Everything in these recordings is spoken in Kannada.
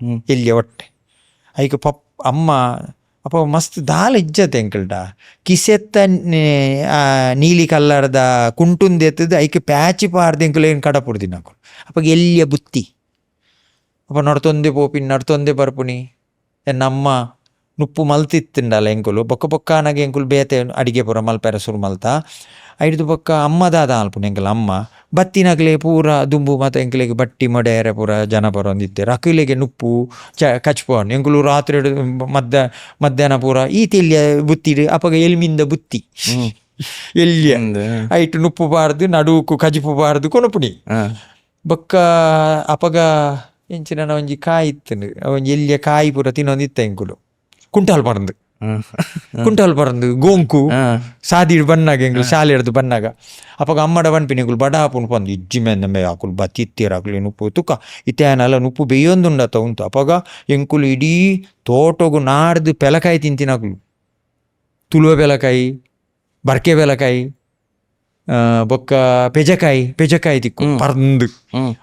ಎಲ್ಲಿಯ ಹೊಟ್ಟೆ ಐಕ ಅಮ್ಮ ಅಪ್ಪ ಮಸ್ತ್ ದಾಲ್ ಇಜ್ಜತೆ ಎಂಕಲ್ಡ ಕಿಸೆತ್ತ ನೀಲಿ ಕಲ್ಲರ್ದ ಕುಂಟುಂದು ಎತ್ತದು ಐಕೆ ಪ್ಯಾಚಿ ಪಾರ್ದು ಎಂಕಲ್ ಏನು ಕಡಪುಡ್ದಿ ನಾಕು ಅಪ್ಪಗೆ ಎಲ್ಲಿಯ ಬುತ್ತಿ ಅಪ್ಪ ನಡ್ತೊಂದೆ ಪೋಪಿನ್ ನಡ್ತೊಂದೆ ಬರ್ಪುನಿ ಎನ್ನಮ್ಮ ನುಪ್ಪು ಮಲ್ತಿತ್ತಂಡಲ್ಲ ಎಂಕುಲು ಬೊಕ್ಕ ಬೊಕ್ಕನಾಗೆ ಎಂಕುಲು ಬೇತೆ ಅಡಿಗೆ ಪೂರ ಮಲ್ಪೆರ ಸುರು ಮಲ್ತ ಐಡ್ದು ಬೊಕ್ಕ ಅಮ್ಮದಾದ ಅಲ್ಪುನ ಎಂಕಲ್ ಅಮ್ಮ ಬತ್ತಿನಗ್ಲೆ ಪೂರ ದುಂಬು ಮತ್ತು ಎಂಕಲಿಗೆ ಬಟ್ಟಿ ಮೊಡೆಯರೆ ಪೂರ ಜನ ಬರೋಂದಿತ್ತೆ ಅಕಲಿಗೆ ನುಪ್ಪು ಕಚ್ಪೋನ್ ಎಂಕುಲು ರಾತ್ರಿ ಮಧ್ಯಾಹ್ನ ಪೂರ ಈ ತಿಲ್ಲಿಯ ಬುತ್ತಿ ಅಪಗ ಎಲ್ಮಿಂದ ಬುತ್ತಿ ಎಲ್ಲಿಯ ಐಟು ನುಪ್ಪು ಬಾರ್ದು ನಡುಕು ಕಜಿಪು ಬಾರ್ದು ಕೊನಪುನಿ ಬೊಕ್ಕ ಅಪಗ ಎಂಚಿನ ಒಂಜಿ ಕಾಯಿ ಇತ್ತನು ಒಂಜಿ ಎಲ್ಲಿಯ ಕಾಯಿ ಪೂರ ತಿನ್ನೊಂದಿತ್ತ ಎಂಕುಲು ಕುಂಟಾಲ್ ಪರಂದು ಗೋಂಕು ಸಾದಿ ಬನ್ನಾಗ ಎಂಗ್ಲು ಶಾಲೆ ಹಿಡ್ದು ಬನ್ನಾಗ ಅಪ್ಪಾಗ ಅಮ್ಮಡ ಬನ್ಪಿನ ಎಂಕುಲು ಬಡ ಹಾಪುನು ಪಂದು ಇಜ್ಜಿ ಮೆಂದಮೆ ಹಾಕುಲು ಬತ್ತಿತ್ತೀರಾಕುಲು ನುಪ್ಪು ತುಕ್ಕ ಇತ್ತೇನಲ್ಲ ನುಪ್ಪು ಬೇಯೊಂದುಂಡತ ಉಂಟು ಅಪ್ಪಾಗ ಎಂಕುಲು ಇಡೀ ತೋಟಗು ನಾಡ್ದು ಪೆಲಕಾಯಿ ತಿಂತಿನಾಕುಲು ತುಳುವ ಬೆಲಕಾಯಿ ಬರ್ಕೆ ಬೆಲಕಾಯಿ ಬೊಕ್ಕ ಪೆಜಕಾಯಿ ತಿಕ್ಕು ಪರ್ಂದು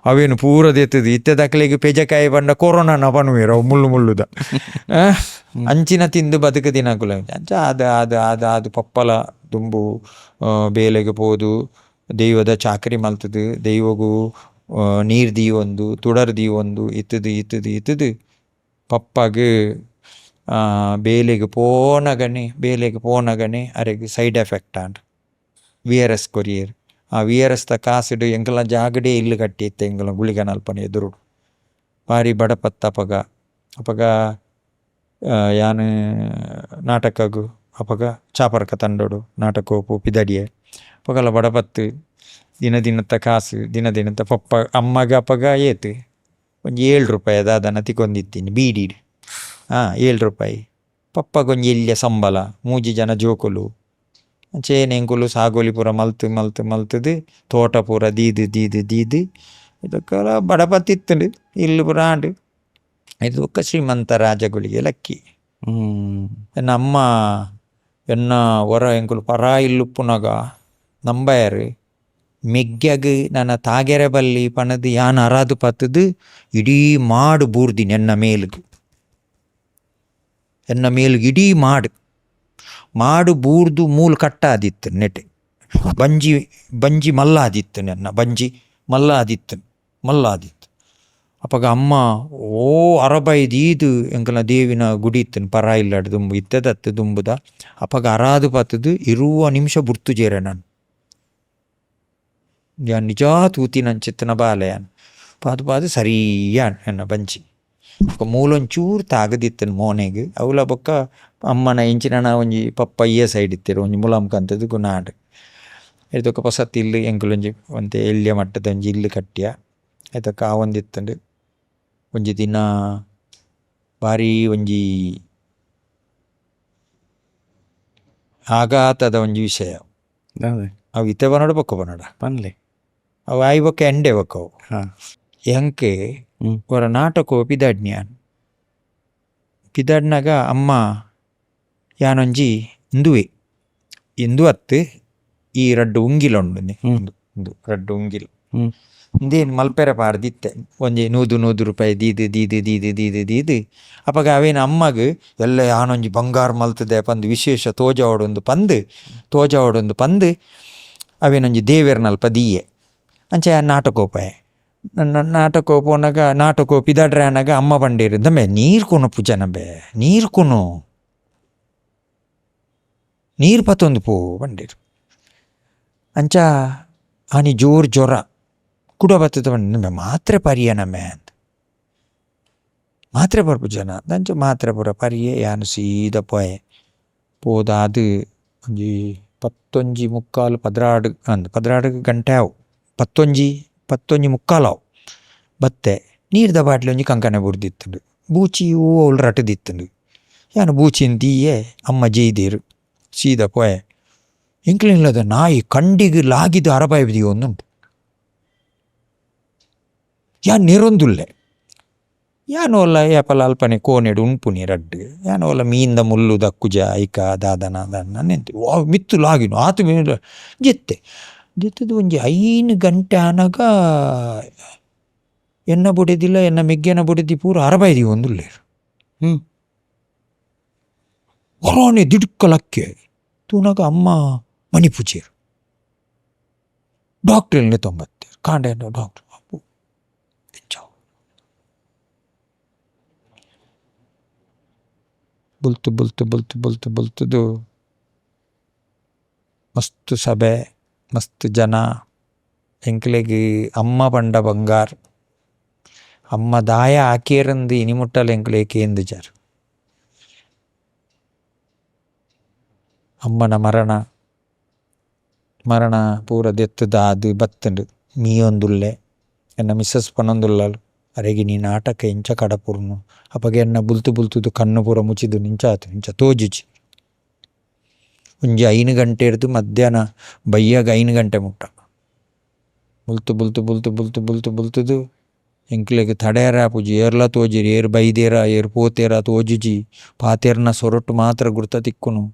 ಅವೇನು ಪೂರದ ಎತ್ತದು ಇತ್ತದಕ್ಲೆಗೆ ಪೆಜಕಾಯಿ ಬಂಡ ಕೊರೋನಾನ ಪನುವೇರ ಮುಳ್ಳು ಮುಳ್ಳುದ ಅಂಚಿನ ತಿಂದು ಬದುಕು ತಿನ್ನಕುಲ ಅಂಚ ಅದು ಪಪ್ಪಲ ತುಂಬು ಬೇಲೆಗೆ ಪೋದು ದೈವದ ಚಾಕರಿ ಮಲ್ತದು ದೈವಗೂ ನೀರು ದೀವೊಂದು ತುಡರ್ ದೀವೊಂದು ಇತ್ತದು ಪಪ್ಪಗೆ ಬೇಲೆಗೆ ಪೋನಗನೆ ಅರೆಗೆ side effect and VRS courier ಆ VRS ದ ಕಾಸಿಡು ಎಂಕಲ ಜಾಗಡೇ ಇಲ್ಲು ಕಟ್ಟಿ ಇತ್ತೆ ಎಂಕಲ ಗುಳಿಗ ನಲ್ಪನೆ ಎದುರು ಭಾರಿ ಬಡಪತ್ತ ಅಪಗ ಯಾನು ನಾಟಕಗು ಅಪಗ ಚಾಪರ್ಕ ತಂಡೋಡು ನಾಟಕ ಪಿದಡಿಯೆ ಅಪಗಲ ಬಡಪತ್ತು ದಿನದಿನತ್ತ ಕಾಸು ದಿನದಿನತ್ತ ಪಪ್ಪ ಅಮ್ಮಗ ಅಪಗ ಏತು ಒಂಜಿ 7 ರೂಪಾಯಿ ಅದನ್ನ ತಿಕ್ಕೊಂದಿತ್ತೀನಿ ಬೀಡಿಡು 7 ರೂಪಾಯಿ ಪಪ್ಪಗೊಂಜಿ ಎಲ್ಲಿಯ ಸಂಬಳ 3 ಜನ ಜೋಕುಲು ಚೇನ್ ಎಂಕುಲು ಸಾಗೋಲಿ ಪೂರ ಮಲ್ತದು ತೋಟ ಪೂರ ದೀದು ಇದಕ್ಕೆಲ್ಲ ಬಡಪತ್ತಿತ್ತುಂಡು ಇಲ್ಲು ಪೂರ ಆಂಡು ಇದು ಒಕ್ಕ ಶ್ರೀಮಂತ ರಾಜಗಳಿಗೆ ಲಕ್ಕಿ ನಮ್ಮ ಎನ್ನ ಹೊರ ಎಂಕುಲು ಪರ ಇಲ್ಲುಪ್ಪುನಗ ನಂಬಯರು ಮೆಗ್ಗ್ಯಾಗ ನನ್ನ ತಾಗೆರೆ ಬಲ್ಲಿ ಪಣದು ಯಾನ್ ಅರಾದು ಪತ್ತದು ಇಡೀ ಮಾಡು ಬೂರ್ದಿನಿ ಎನ್ನ ಮೇಲುಗು ಇಡೀ ಮಾಡು ಬೂರ್ದು ಮೂಲು ಕಟ್ಟಾದಿತ್ತು ನೆಟೆ ಬಂಜಿ ಮಲ್ಲಾದಿತ್ತು ನನ್ನ ಮಲ್ಲಾದಿತ್ತು ಅಪ್ಪಗ ಅಮ್ಮ ಅರಬೈದು ಎಂಕಲ ದೇವಿನ ಗುಡಿ ಇತ್ತನು ಪರ ಇಲ್ಲಾಡು ದುಂಬು ಇತ್ತದತ್ತು ದುಂಬುದ ಅಪ್ಪಗ ಅರಾದು ಪತ್ತದು 20 ನಿಮಿಷ ಬುರ್ತು ಜೇರೆ ನಾನು ಯಾನ್ ನಿಜಾ ತೂತಿ ನಂಚಿತ್ತನ ಬಾಲೆಯಾನ್ ಪಾದು ಸರಿಯಾನ್ ಎನ್ನ ಬಂಜಿ ಮೂಲೊಂಚೂರು ತಾಗದಿತ್ತನು ಮೋನೆಗೆ ಅವಲ ಬೊಕ್ಕ ಅಮ್ಮನ ಎಂಚಿನ ಒಂಜಿ ಪಪ್ಪ ಸೈಡ್ ಇತ್ತಿರು ಒಂಜಿ ಮುಲಾಮ್ಕಂತದ್ದು ಗುನಾಡು ಇದಕ್ಕೆ ಪಸತ್ ಇಲ್ಲು ಎಂಕುಲೊಂಜಿ ಒಂತೆ ಎಲ್ಲಿಯ ಮಟ್ಟದ ಒಂಜಿ ಇಲ್ಲು ಕಟ್ಟಿಯ ಇದಕ್ಕೆ ಆ ಒಂದಿತ್ತಂಡು ಒಂಜಿ ದಿನ ಭಾರಿ ಒಂಜಿ ಆಘಾತದ ಒಂಜಿ ವಿಷಯ ಅವು ಇತ್ತೆ ಬನ್ನೋಡು ಬೊಕ್ಕ ಬನ್ನೋಡ ಪನ್ಲೆ ಅವು ಆಯ್ ಬೊಕ್ಕ ಎಂಡೆ ಬೊಕ್ಕವು ಎಂಕೆ ಹೊರ ನಾಟಕ ಪಿದಾಡ್ನಾಗ ಅಮ್ಮ ಯಾನೊಂಜಿ ಇಂದು ಅತ್ತು ಈ ರಡ್ಡು ಉಂಗಿಲೊಂಡು ರಡ್ಡು ಉಂಗಿಲು ಇಂದೇನು ಮಲ್ಪೆರೆ ಪಾಡ್ದಿತ್ತೆ ಒಂಜಿ 100 ರೂಪಾಯಿ ದೀದು ಅಪ್ಪಗ ಅವೇನು ಅಮ್ಮಗ ಎಲ್ಲ ಯಾನೊಂಜಿ ಬಂಗಾರ ಮಲ್ತದೆ ಪಂದು ವಿಶೇಷ ತೋಜಾವಡೊಂದು ಪಂದು ಅವೇನೊಂಜಿ ದೇವೇರ್ನಲ್ಪ ದೀಯೆ ಅಂಚೆ ನಾಟಕೋಪಾಯ ನಾಟಕ ಪೋನಾಗ ನಾಟಕ ಪಿದಾಡ್ರಾನಾಗ ಅಮ್ಮ ಬಂಡೇರು ದಮ್ಮೆ ನೀರು ಕೊನು ಪೂಜನ ನೀರು ಕೊನು ನೀರು ಪತ್ತೊಂದು ಪೋ ಬಂಡೇರು ಅಂಚ ಆನಿ ಜ್ವರ ಕುಡ ಬತ್ತದ ಬಂಡ ಮಾತ್ರೆ ಪರಿಯ ನಮ್ಮೆ ಅಂತ ಮಾತ್ರೆ ಬರ್ಪು ಜನ ಅಂಚ ಮಾತ್ರೆ ಪೂರ ಪರಿಯ ಯಾನು ಸೀದ ಪೋದ ಅದು ಒಂಜಿ 11:45 ಗಂಟೆ ಅವು 11:45 ಬತ್ತೆ ನೀರ್ದ ಬಾಟ್ಲಿ ಒಂಜಿ ಕಂಕನೆ ಬುಡ್ದಿತ್ತುಂಡು ಬೂಚಿ ಅವಳು ರಟದಿತ್ತುಂಡು ಯಾನು ಬೂಚಿನ ದೀಯೆ ಅಮ್ಮ ಜೈದೇರು ಸೀದ ಎಂಕ್ಲಿಲ್ಲದ ನಾಯಿ ಕಂಡಿಗೆ ಲಾಗಿದ್ದು ಅರಬಾಯಿ ಒಂದುಂಟು ಯಾನ್ ನೆರೊಂದುಲ್ಲೆ ಯಾನು ಒಲ್ಲ ಏಪಲ ಅಲ್ಪನೆ ಕೋನೆಡು ಉಣ್ಪುನಿ ರಡ್ಡು ಯಾನು ಒಲ್ಲ ಮೀನ್ದ ಮುಳ್ಳು ದಕ್ಕುಜ ಐಕ ದಾದನ ನೆಂತು ಮಿತ್ತು ಲಾಗಿನು ಆತು ಜೆತ್ತದು ಒಂಜಿ 5 ಗಂಟೆ ಆನಾಗ ಎನ್ನ ಬುಡಿದಿಲ್ಲ ಎನ್ನ ಮೆಗ್ಗೆನ ಬುಡಿದಿ ಪೂರ ಅರಬೈದಿ ಒಂದುಲ್ಲೇರು ಹೊರಾನೆ ದಿಡ್ಕಲಕ್ಕೆ ತೂನಾಗ ಅಮ್ಮ ಮಣಿ ಪೂಜೆರು ಡಾಕ್ಟ್ರಲ್ಲೇ ತೊಂಬತ್ತೇರು ಕಾಂಡೆ ಡಾಕ್ಟ್ರು ಅಪ್ಪು ಬುಲ್ತು ಬುಲ್ತು ಬುಲ್ತು ಬುಲ್ತು ಬುಲ್ತುದು ಮಸ್ತ್ ಸಭೆ ಮಸ್ತ್ ಜನ ಎಂಕ್ಲೆಗೆ ಅಮ್ಮ ಪಂಡ ಬಂಗಾರ್ ಅಮ್ಮ ದಾಯ ಹಾಕೇರಂದು ಇನಿಮುಟ್ಟಲು ಎಂಕ್ಲೇಕೆ ಎಂದು ಜಾರು ಅಮ್ಮನ ಮರಣ ಪೂರ ದೆತ್ತದ ಅದು ಬತ್ತಂಡು ಮೀಯೊಂದುಲ್ಲೆ ಎನ್ನ ಮಿಸ್ಸಸ್ ಪನೊಂದುಲ್ಲಲು ಅರೆಗೆ ನೀ ನಾಟಕ ಇಂಚ ಕಡಪುರ್ನು ಅಪ್ಪಗೆ ಎನ್ನ ಬುಲ್ತು ಬುಲ್ತುದು ಕಣ್ಣು ಪೂರ ಮುಚ್ಚಿದು ನಿಂಚಾತು ಇಂಚ ತೋಜುಚಿ ಒಂಜಿ 5 ಗಂಟೆ ಹಿಡ್ದು ಮಧ್ಯಾಹ್ನ ಬಯ್ಯಾಗ 5 ಗಂಟೆ ಮುಟ್ಟ ಬುಲ್ತು ಬುಲ್ತು ಬುಲ್ತು ಬುಲ್ತು ಬುಲ್ತು ಬುಲ್ತುದು ಎಂಕ್ಲೆಗೆ ತಡೆಯರ ಪೂಜಿ ಏರ್ಲ ತೋಜಿರಿ ಏರು ಬೈದೇರ ಏರು ಪೋತೇರ ತೋಜುಜಿ ಪಾತೇರ್ನ ಸೊರಟು ಮಾತ್ರ ಗುರ್ತ ತಿಕ್ಕುನು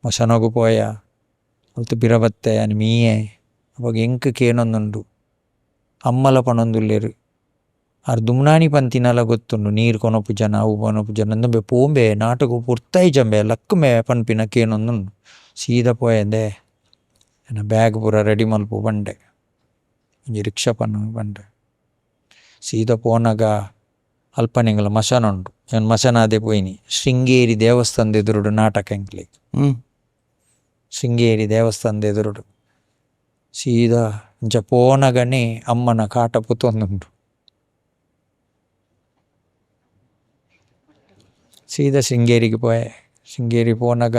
ಮಶನಗು ಪೋಯ ಅಲ್ತು ಬಿರಬತ್ತೆ ಅನ್ ಮೀಯೆ ಅವಾಗ ಎಂಕ್ ಕೇನೊಂದುಂಡು ಅಮ್ಮಲ ಪಣೊಂದುಲ್ಲೇರು ಆರು ದುಮ್ನಾನಿ ಪಂತಿನಲ ಗೊತ್ತುಂಡು ನೀರು ಕೊನೊಪ್ಪು ಜನ ಅವು ಕೊನೊಪ್ಪು ಜನ ಅಂದಂಬೆ ಪೋಂಬೆ ನಾಟಕ ಪುರ್ತಾಯಿ ಜಂಬೆ ಲಕ್ಕಮೆ ಪನ್ಪಿನ ಕೇನೊಂದುಂಡು ಸೀದಾ ಪೋಯಂದೆ ಎನ್ನ ಬ್ಯಾಗ್ ಪೂರ ರೆಡಿ ಮಲ್ಪು ಬಂಡೆ ಒಂಜಿ ರಿಕ್ಷಾ ಪನ್ನು ಬಂಡೆ ಸೀದಾ ಪೋನಾಗ ಅಲ್ಪನೆಂಗಲ ಮಶಾನ ಉಂಡು ಏನು ಮಶಾನ ಅದೇ ಪೋಯಿನಿ ಶೃಂಗೇರಿ ದೇವಸ್ಥಾನದ ಎದುರುಡು ನಾಟಕ ಎಂಕ್ಲೆಗ್ ಶೃಂಗೇರಿ ದೇವಸ್ಥಾನದ ಎದುರುಡು ಸೀದಾ ಇಂಚ ಪೋನಗನೆ ಅಮ್ಮನ ಕಾಟ ಪುತ್ತೊಂದುಂಡು ಸೀದಾ ಶೃಂಗೇರಿಗೆ ಪೋಯೆ ಶೃಂಗೇರಿ ಪೋನಾಗ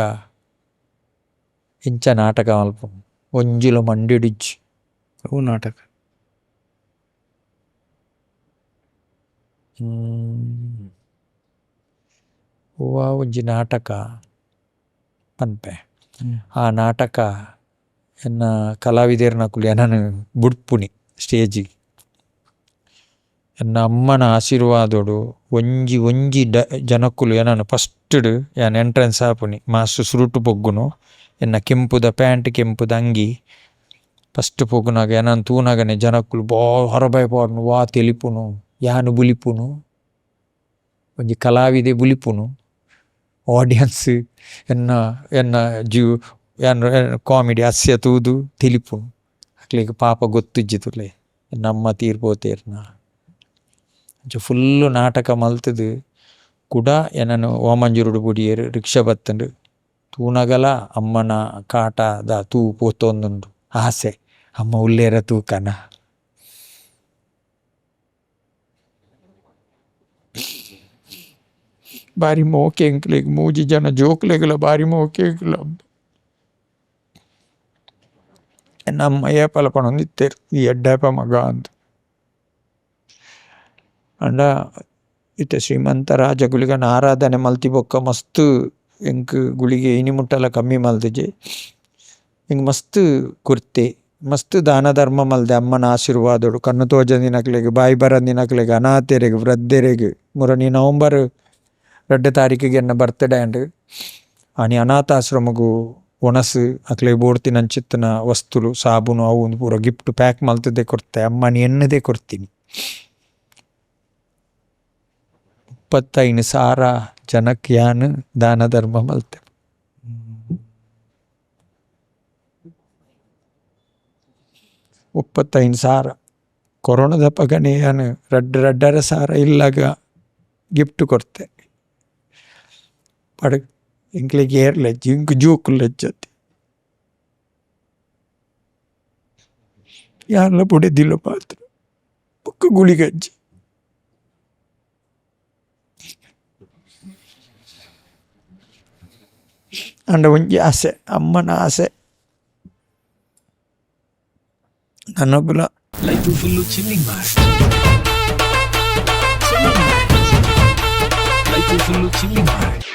ಇಂಚ ನಾಟಕ ಮಲ್ಪ ಒಂಜುಲ ಮಂಡಿಡಿಜ್ಜಿ ಅವು ನಾಟಕ ಹೂವ ಒಂಜಿ ನಾಟಕ ಪನ್ಪೆ ಆ ನಾಟಕ ಎನ್ನ ಕಲಾವಿದರ್ನ ಕುಲಿ ನಾನು ಬುಡ್ಪುನಿ ಸ್ಟೇಜಿಗೆ ಎನ್ನ ಅಮ್ಮನ ಆಶೀರ್ವಾದೋಡು ಒಂಜಿ ಜನಕ್ಕುಲು ನಾನು ಫಸ್ಟು ಯಾನ್ ಎಂಟ್ರೆನ್ಸ್ ಆಪುನಿ ಮಾಸ್ಟರ್ ಸುರುಟು ಪೊಗ್ಗುನು ಎನ್ನ ಕೆಂಪುದ ಪ್ಯಾಂಟ್ ಕೆಂಪುದ ಅಂಗಿ ಫಸ್ಟ್ ಪೊಗ್ಗುನಾಗ ಏನನ್ನು ತೂನಾಗನೆ ಜನಕ್ಕುಲು ಬಾ ಹೊರಬೈ ಪಾಡ್ನು ವಾ ತೆಲಿಪುನು ಯಾನು ಬುಲಿಪುನು ಒಂಜಿ ಕಲಾವಿದೆ ಬುಲಿಪುನು ಆಡಿಯನ್ಸ್ ಎನ್ನ ಜೀವ ಯಾನು ಕಾಮಿಡಿ ಹಾಸ್ಯ ತೂದು ತಿಳಿಪುನು ಅಕ್ಲಿಗೆ ಪಾಪ ಗೊತ್ತಿಜ್ಜಿತುಲೆ ನಮ್ಮ ತೀರ್ಪೋತೇರ್ನ ಫುಲ್ಲು ನಾಟಕ ಮಲ್ತದು ಕೂಡ ಏನನ್ನು ಓಮಂಜುರುಡು ಬುಡಿಯರು ರಿಕ್ಷಾ ಬತ್ತಂಡು ತೂನಗಲ ಅಮ್ಮನ ಕಾಟದ ತೂ ಪೋತೊಂದುಂಡು ಆಸೆ ಅಮ್ಮ ಉಲ್ಲೇರ ತೂಕನ ಬಾರಿ ಮೋಕೆ ಎಂಕ್ಲೆಗ್ ಮೂಜಿ ಜನ ಜೋಕ್ಲೆಗಲ ಬಾರಿ ಮೋಕೆ ನಮ್ಮ ಏಪಲ ಪಣೊಂದಿತ್ತೇರು ಈ ಎಡ್ಡಾಪ ಮಗ ಅಂತ ಅಂಡ ಇತ್ತೆ ಶ್ರೀಮಂತ ರಾಜ ಗುಳಿಗನ ಆರಾಧನೆ ಮಲ್ತಿ ಬೊಕ್ಕ ಮಸ್ತ್ ಎಂಕ್ ಗುಳಿಗೆ ಇನಿಮುಟ್ಟಲ ಕಮ್ಮಿ ಮಲ್ತಿಜೆ ಹಿಂಗೆ ಮಸ್ತ್ ಕುರ್ತೆ ಮಸ್ತ್ ದಾನ ಧರ್ಮ ಮಲ್ದೆ ಅಮ್ಮನ ಆಶೀರ್ವಾದೋಡು ಕಣ್ಣು ತೋಜಂದಿನಕ್ಲೆಗೆ ಬಾಯಿ ಬರಂದಿನಕ್ಲೆಗೆ ಅನಾಥೆರೆಗೆ ವೃದ್ಧೆರೆಗೆ ಮುರನಿ ನವಂಬರ್ 2 ತಾರೀಕಿಗೆ ಎನ್ನ ಬರ್ತ್ಡೇ ಅಂಡ್ ಆನಿ ಅನಾಥಾಶ್ರಮಗು ಒಣಸು ಅಕ್ಲೆ ಬೋಡ್ತಿನಂಚಿತ್ತಿನ ವಸ್ತುಲು ಸಾಬುನು ಅವು ಪೂರ ಗಿಫ್ಟ್ ಪ್ಯಾಕ್ ಮಲ್ತದೆ ಕೊಡ್ತೆ ಅಮ್ಮನಿ ಎನ್ನದೇ ಕೊಡ್ತೀನಿ 25,000 ಜನಕ್ಕೆ ಯಾನು ದಾನ ಧರ್ಮ ಮಲ್ತೆ 35,000 ಕೊರೋನಾದ ಪಗನೆ ಯಾನು ರಡ್ಡರ ಸಾರ ಇಲ್ಲಾಗ ಗಿಫ್ಟ್ ಕೊಡ್ತೆ ಪಡ ಇಂಕ್ಲಿಗೆ ಏರ್ಲೆಜ್ಜಿ ಇಂಕ್ ಜೂಕುಲೆಜ್ಜತಿ ಯಾನ್ಲ ಪುಡಿದಿಲ್ಲ ಪಾತ್ರ ಪಕ್ಕ ಗುಳಿಗಜ್ಜಿ ಅಂಡ ಒಂಜಿ ಆಸೆ ಅಮ್ಮನ ಆಸೆ ನನ್ನೊಬ್ಬಲ ಲೈಫ್ ಫುಲ್ಲು ಚಿಲ್ಲಿಂಗ್ ಮಾಡಿ ಲೈಫ್ ಫುಲ್ಲು ಚಿಲ್ಲಿಂಗ್ ಮಾಡಿ